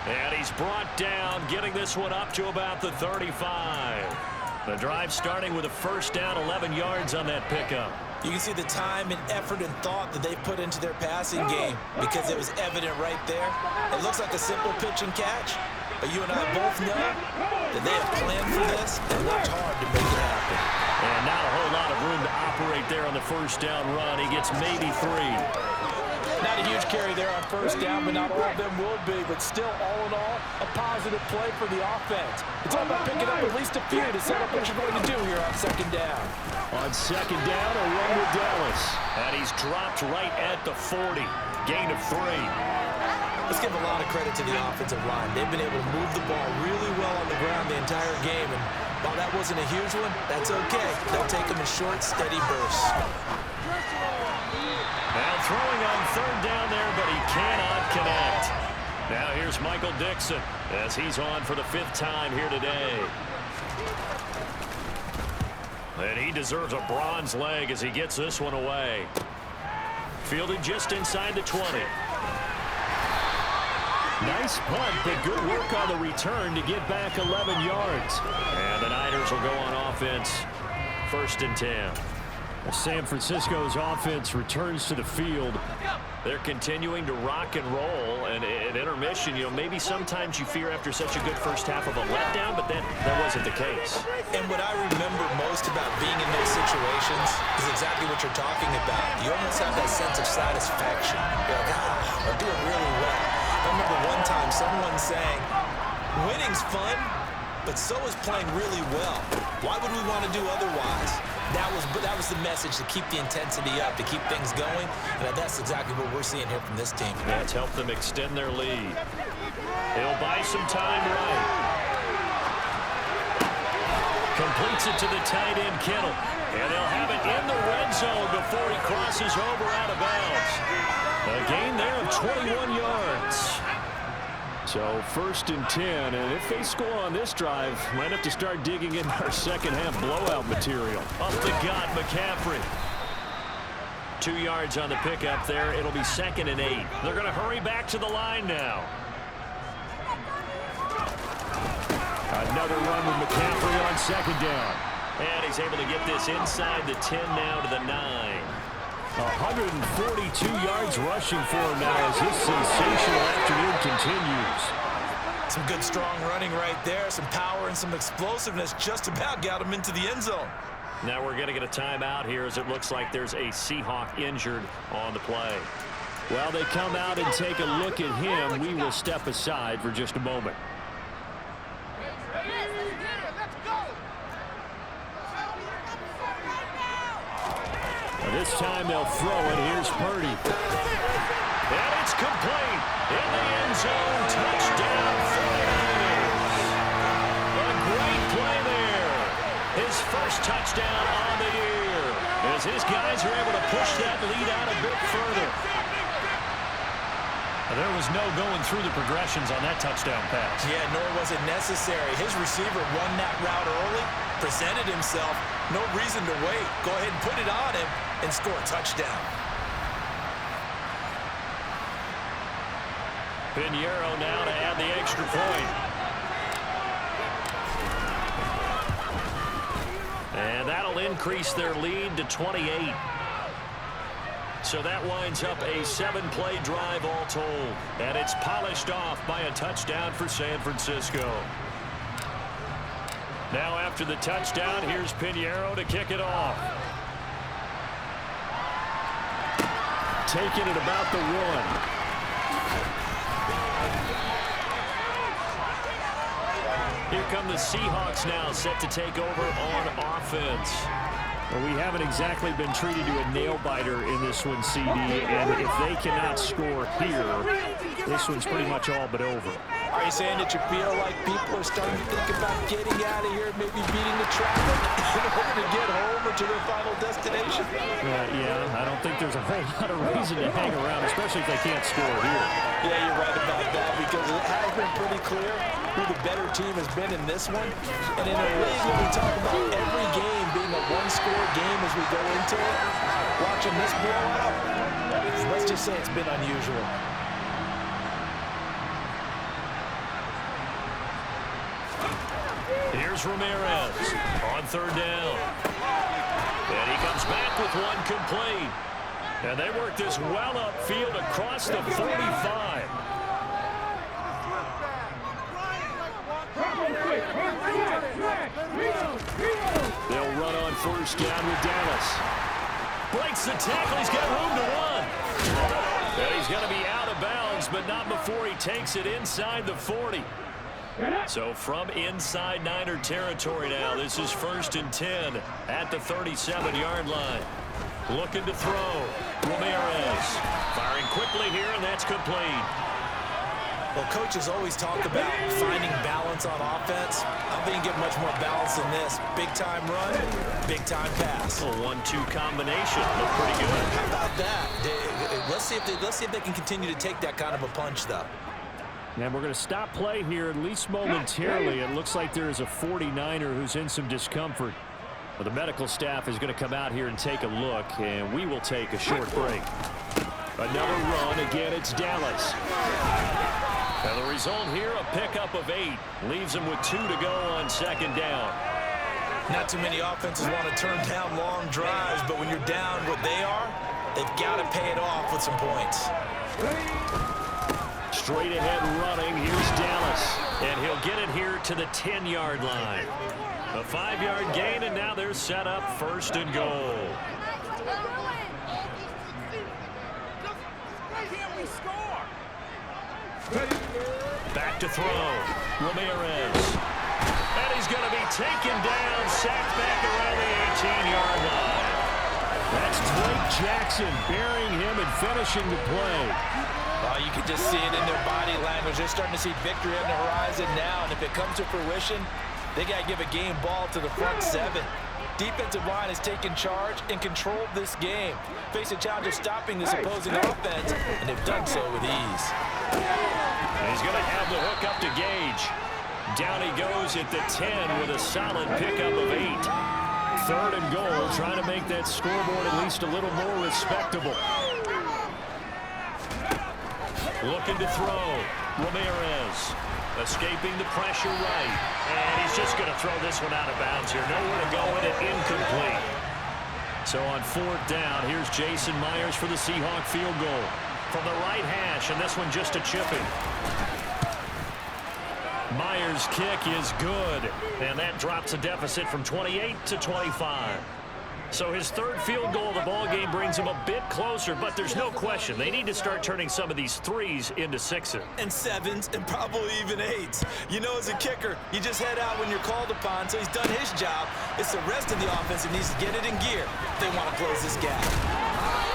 And he's brought down, getting this one up to about the 35. The drive starting with a first down, 11 yards on that pickup. You can see the time and effort and thought that they put into their passing game because it was evident right there. It looks like a simple pitch and catch, but you and I both know that they have planned for this and worked hard to make it happen. And not a whole lot of room to operate there on the first down run. He gets maybe 3. Not a huge carry there on first down, but not all of them will be. But still, all in all, a positive play for the offense. It's all about picking up at least a few to set up what you're going to do here on second down. On second down, a run with Dallas. And he's dropped right at the 40. Gain of 3. Let's give a lot of credit to the offensive line. They've been able to move the ball really well on the ground the entire game. And while that wasn't a huge one, that's okay. They'll take them in short, steady bursts. Now throwing on third down there, but he cannot connect. Now here's Michael Dixon as he's on for the 5th time here today. And he deserves a bronze leg as he gets this one away. Fielded just inside the 20. Nice punt, but good work on the return to get back 11 yards. And the Niners will go on offense. 1st and 10. San Francisco's offense returns to the field. They're continuing to rock and roll, and at intermission, you know, maybe sometimes you fear after such a good first half of a letdown, but that wasn't the case. And what I remember most about being in those situations is exactly what you're talking about. You almost have that sense of satisfaction. You're like, I'm doing really well. I remember one time someone saying, winning's fun, but so is playing really well. Why would we want to do otherwise? That was the message, to keep the intensity up, to keep things going, and that's exactly what we're seeing here from this team. That's helped them extend their lead. He'll buy some time right. Completes it to the tight end, Kittle. And they'll have it in the red zone before he crosses over out of bounds. A gain there of 21 yards. So 1st and 10, and if they score on this drive, might have to start digging in our second half blowout material. Up the gut, McCaffrey. 2 yards on the pickup there. It'll be 2nd and 8. They're going to hurry back to the line now. Another run with McCaffrey on second down. And he's able to get this inside the 10 now to the 9. 142 yards rushing for him now as his sensational afternoon continues. Some good strong running right there, some power and some explosiveness just about got him into the end zone. Now we're going to get a timeout here as it looks like there's a Seahawk injured on the play. While they come out and take a look at him, we will step aside for just a moment. This time they'll throw it. Here's Purdy. And it's complete. In the end zone. Touchdown, 49ers. A great play there. first touchdown on the year, as his guys are able to push that lead out a bit further. There was no going through the progressions on that touchdown pass. Yeah, nor was it necessary. His receiver run that route early, presented himself. No reason to wait. Go ahead and put it on him and score a touchdown. Pinheiro now to add the extra point. And that'll increase their lead to 28. So that winds up a 7-play drive all told. And it's polished off by a touchdown for San Francisco. Now after the touchdown, here's Pinheiro to kick it off. Taking it about the 1. Here come the Seahawks now, set to take over on offense. Well, we haven't exactly been treated to a nail-biter in this one, CD, and if they cannot score here, this one's pretty much all but over. Are you saying that you feel like people are starting to think about getting out of here, maybe beating the traffic in order to get home or to their final destination? Yeah, I don't think there's a whole lot of reason to hang around, especially if they can't score here. Yeah, you're right about that, because it has been pretty clear who the better team has been in this one. And in a league where we talk about every game being a one-score game as we go into it, watching this blowout, let's just say it's been unusual. Here's Ramirez on third down. And he comes back with one complete. And they work this well upfield across the 45. They'll run on first down with Dallas. Breaks the tackle. He's got room to run. And he's going to be out of bounds, but not before he takes it inside the 40. So from inside Niner territory now, this is 1st and 10 at the 37-yard line. Looking to throw. Ramirez firing quickly here, and that's complete. Well, coaches always talk about finding balance on offense. I don't think you get much more balance than this. Big-time run, big-time pass. A 1-2 combination. Look pretty good. How about that? Let's see if they can continue to take that kind of a punch, though. And we're going to stop play here, at least momentarily. It looks like there is a 49er who's in some discomfort. Well, the medical staff is going to come out here and take a look, and we will take a short break. Another run. Again, it's Dallas. And the result here, a pickup of 8. Leaves them with 2 to go on second down. Not too many offenses want to turn down long drives, but when you're down what they are, they've got to pay it off with some points. Straight ahead running, here's Dallas. And he'll get it here to the 10-yard line. A 5-yard gain, and now they're set up 1st and goal. Back to throw. Ramirez. And he's going to be taken down, sacked back around the 18-yard line. That's Drake Jackson burying him and finishing the play. Oh, you can just see it in their body language. They're starting to see victory on the horizon now, and if it comes to fruition, they got to give a game ball to the front 7. Defensive line has taken charge and controlled this game. Face a challenge of stopping this opposing offense, and they've done so with ease. He's going to have the hook up to Gage. Down he goes at the 10 with a solid pickup of 8. 3rd and goal, trying to make that scoreboard at least a little more respectable. Looking to throw. Ramirez escaping the pressure right. And he's just going to throw this one out of bounds here. Nowhere to go with it, incomplete. So on 4th down, here's Jason Myers for the Seahawk field goal. From the right hash, and this one just a chipping. Myers' kick is good, and that drops a deficit from 28 to 25. So his 3rd field goal of the ball game brings him a bit closer, but there's no question they need to start turning some of these 3s into 6s. And 7s, and probably even 8s. You know, as a kicker, you just head out when you're called upon, so he's done his job. It's the rest of the offense that needs to get it in gear if they want to close this gap.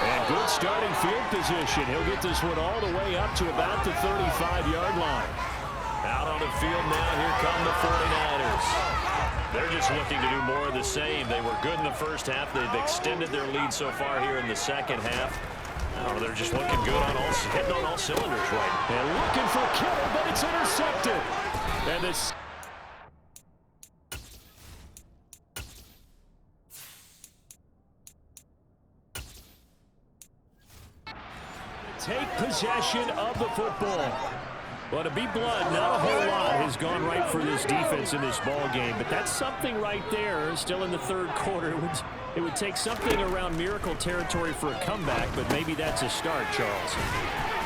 And good starting field position. He'll get this one all the way up to about the 35-yard line. Out on the field now, here come the 49ers. They're just looking to do more of the same. They were good in the first half. They've extended their lead so far here in the second half. I don't know, they're just looking good on all, hitting on all cylinders right. And looking for Kittle, but it's intercepted. And this take possession of the football. Well, to be blunt, not a whole lot has gone right for this defense in this ball game, but that's something right there. Still in the third quarter, it would take something around miracle territory for a comeback, but maybe that's a start, Charles.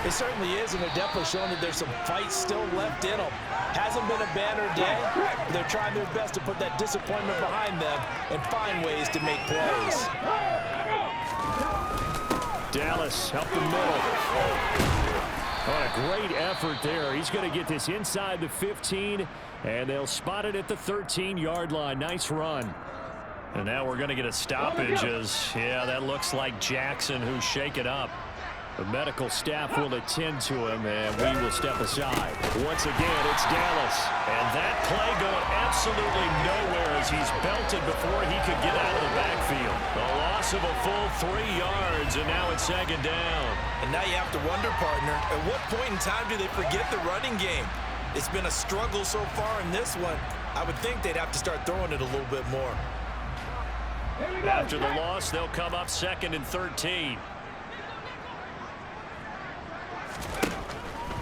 It certainly is, and they're definitely showing that there's some fight still left in them. Hasn't been a banner day, but they're trying their best to put that disappointment behind them and find ways to make plays. Dallas up the middle. What a great effort there. He's going to get this inside the 15, and they'll spot it at the 13-yard line. Nice run. And now we're going to get a stoppage as, yeah, that looks like Jackson who's shaken up. The medical staff will attend to him, and we will step aside. Once again, it's Dallas. And that play going absolutely nowhere as he's belted before he could get out of the backfield. A loss of a full 3 yards, and now it's second down. And now you have to wonder, partner, at what point in time do they forget the running game? It's been a struggle so far in this one. I would think they'd have to start throwing it a little bit more. After the loss, they'll come up 2nd and 13.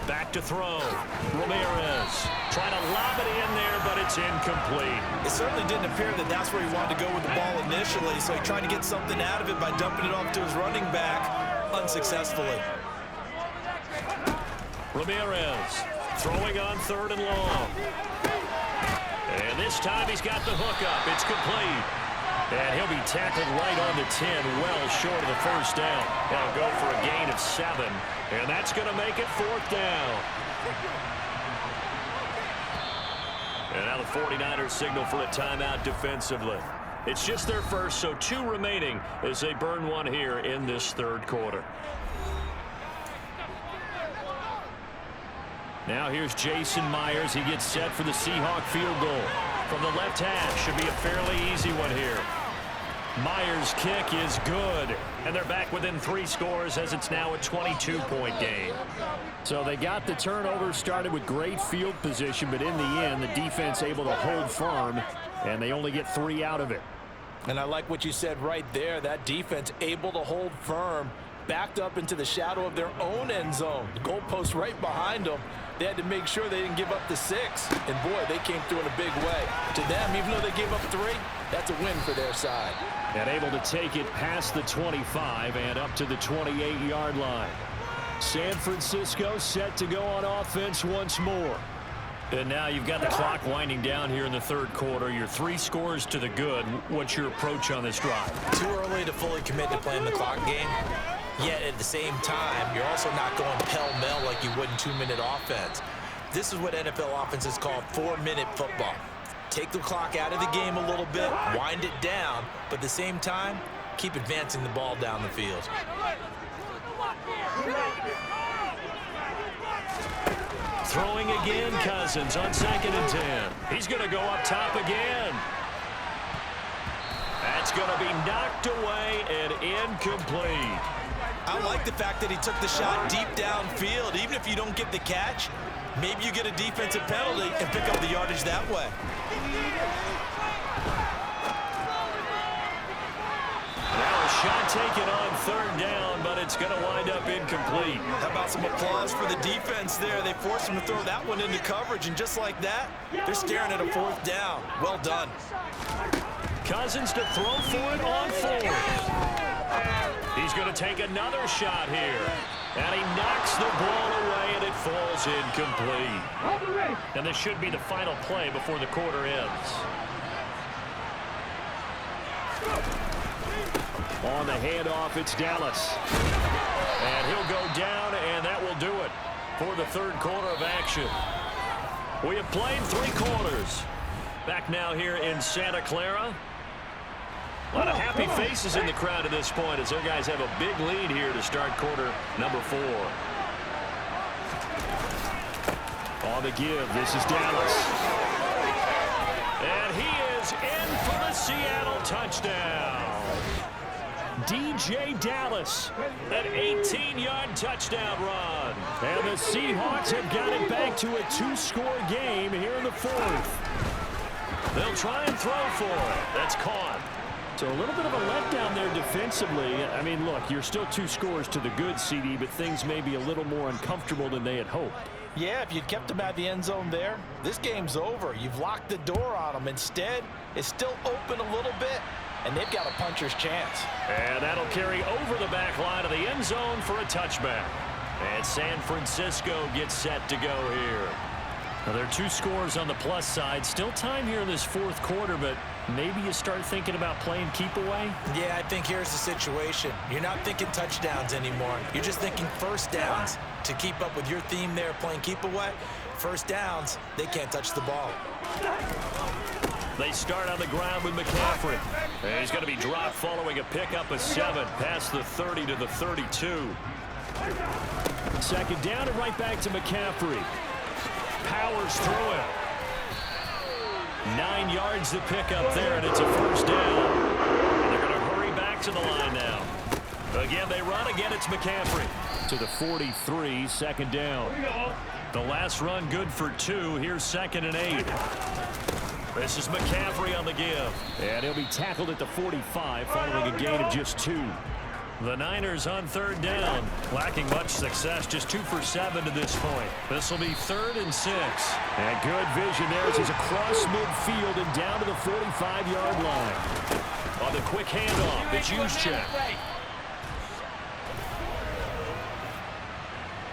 Back to throw. Ramirez trying to lob it in there, but it's incomplete. It certainly didn't appear that that's where he wanted to go with the ball initially, so he tried to get something out of it by dumping it off to his running back unsuccessfully. Ramirez throwing on 3rd and long. And this time he's got the hook up. It's complete. And he'll be tackled right on the 10, well short of the first down. They'll go for a gain of 7, and that's going to make it 4th down. And now the 49ers signal for a timeout defensively. It's just their first, so 2 remaining as they burn one here in this 3rd quarter. Now here's Jason Myers. He gets set for the Seahawk field goal. From the left hash, should be a fairly easy one here. Myers' kick is good, and they're back within 3 scores as it's now a 22-point game. So they got the turnover started with great field position, but in the end, the defense able to hold firm, and they only get 3 out of it. And I like what you said right there. That defense able to hold firm, backed up into the shadow of their own end zone. The goalpost right behind them. They had to make sure they didn't give up the 6. And, boy, they came through in a big way. To them, even though they gave up 3, that's a win for their side. And able to take it past the 25 and up to the 28-yard line. San Francisco set to go on offense once more. And now you've got the clock winding down here in the 3rd quarter. You're 3 scores to the good. What's your approach on this drive? Too early to fully commit to playing the clock game. Yet at the same time, you're also not going pell-mell like you would in 2-minute offense. This is what NFL offenses call 4-minute football. Take the clock out of the game a little bit, wind it down, but at the same time, keep advancing the ball down the field. Throwing again, Cousins on 2nd and 10. He's going to go up top again. That's going to be knocked away and incomplete. I like the fact that he took the shot deep downfield. Even if you don't get the catch, maybe you get a defensive penalty and pick up the yardage that way. Now a shot taken on 3rd down, but it's going to wind up incomplete. How about some applause for the defense there? They forced him to throw that one into coverage, and just like that, they're staring at a 4th down. Well done. Cousins to throw for it on 4th. He's going to take another shot here. And he knocks the ball away, and it falls incomplete. And this should be the final play before the quarter ends. On the handoff, it's Dallas. And he'll go down, and that will do it for the 3rd quarter of action. We have played 3 quarters. Back now here in Santa Clara. A lot of happy faces in the crowd at this point as their guys have a big lead here to start quarter number 4. On the give, this is Dallas. And he is Seattle touchdown. DJ Dallas, an 18-yard touchdown run. And the Seahawks have got it back to a two-score game here in the fourth. They'll try and throw for it. That's caught. So a little bit of a letdown there defensively. I mean, look, you're still 2 scores to the good, CD, but things may be a little more uncomfortable than they had hoped. Yeah, if you'd kept them out of the end zone there, this game's over. You've locked the door on them. Instead, it's still open a little bit, and they've got a puncher's chance. And that'll carry over the back line of the end zone for a touchback. And San Francisco gets set to go here. Now, there are 2 scores on the plus side. Still time here in this fourth quarter, but maybe you start thinking about playing keep away? Yeah, I think here's the situation. You're not thinking touchdowns anymore. You're just thinking first downs. To keep up with your theme there, playing keep away, first downs, they can't touch the ball. They start on the ground with McCaffrey. And he's going to be dropped following a pickup of 7 past the 30 to the 32. Second down and right back to McCaffrey. Powers through it. 9 yards to pick up there, and it's a first down. And they're going to hurry back to the line now. Again, they run. Again, it's McCaffrey. To the 43, second down. The last run good for 2. Here's 2nd and 8. This is McCaffrey on the give. And he'll be tackled at the 45 following a gain of just 2. The Niners on 3rd down. Lacking much success, just 2 for 7 to this point. This will be 3rd and 6. And good vision there as he's across midfield and down to the 45-yard line. On the quick handoff, it's Juszczyk.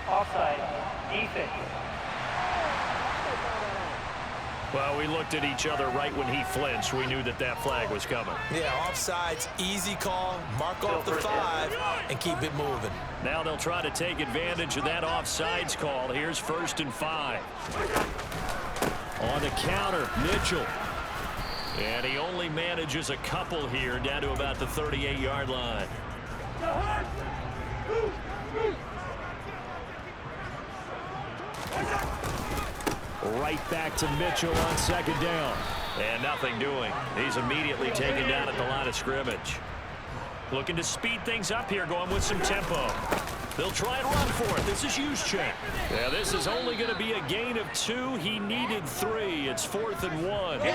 Offside, defense. Well, we looked at each other right when he flinched. We knew that that flag was coming. Yeah, offsides, easy call, mark off the 5, and keep it moving. Now they'll try to take advantage of that offsides call. Here's 1st and 5. On the counter, Mitchell. And he only manages a couple here down to about the 38-yard line. Right back to Mitchell on 2nd down. And nothing doing. He's immediately taken down at the line of scrimmage. Looking to speed things up here, going with some tempo. They'll try and run for it. This is Juszczyk. Yeah, this is only going to be a gain of 2. He needed 3. It's 4th and 1. When you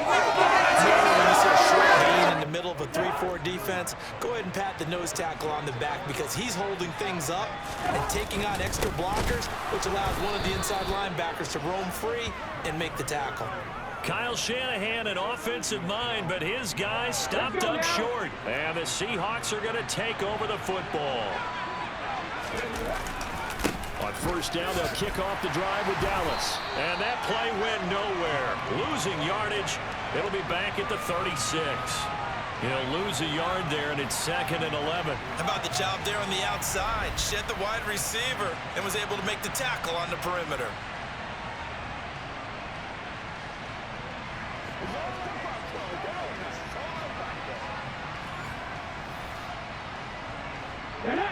see a short gain in the middle of a 3-4 defense, go ahead and pat the nose tackle on the back because he's holding things up and taking on extra blockers, which allows one of the inside linebackers to roam free and make the tackle. Kyle Shanahan, an offensive mind, but his guys stopped up short. And the Seahawks are going to take over the football. On 1st down, they'll kick off the drive with Dallas. And that play went nowhere. Losing yardage. It'll be back at the 36. He'll lose a yard there, and it's 2nd and 11. How about the job there on the outside? Shed the wide receiver and was able to make the tackle on the perimeter.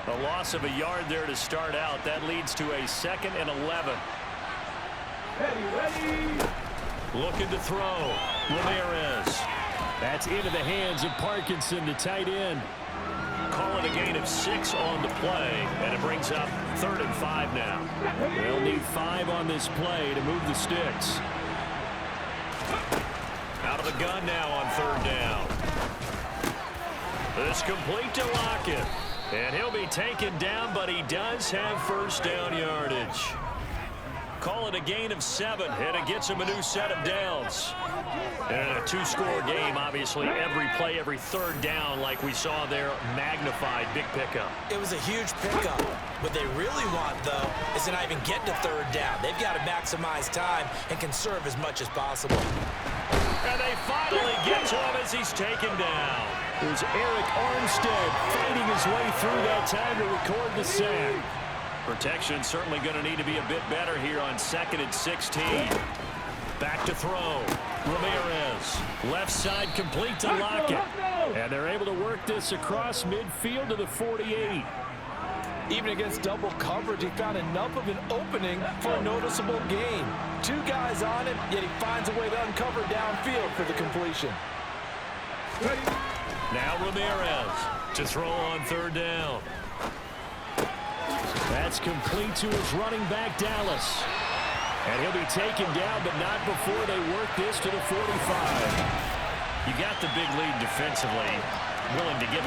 A loss of a yard there to start out. That leads to a 2nd and 11. Looking to throw. Ramirez. That's into the hands of Parkinson, the tight end. Call it a gain of 6 on the play, and it brings up 3rd and 5 now. They'll need 5 on this play to move the sticks. Out of the gun now on 3rd down. This complete to Lockett. And he'll be taken down, but he does have 1st down yardage. Call it a gain of 7, and it gets him a new set of downs. And in a 2-score game, obviously, every play, every 3rd down, like we saw there, magnified, big pickup. It was a huge pickup. What they really want, though, is to not even get to 3rd down. They've got to maximize time and conserve as much as possible. And they finally get to him as he's taken down. There's Eric Armstead fighting his way through that time to record the sack. Protection certainly going to need to be a bit better here on 2nd and 16. Back to throw. Ramirez. Left side complete to Lockett. And they're able to work this across midfield to the 48. Even against double coverage, he found enough of an opening for a noticeable gain. 2 guys on him, yet he finds a way to uncover downfield for the completion. Now Ramirez to throw on third down. That's complete to his running back, Dallas. And he'll be taken down, but not before they work this to the 45. You got the big lead defensively, willing to give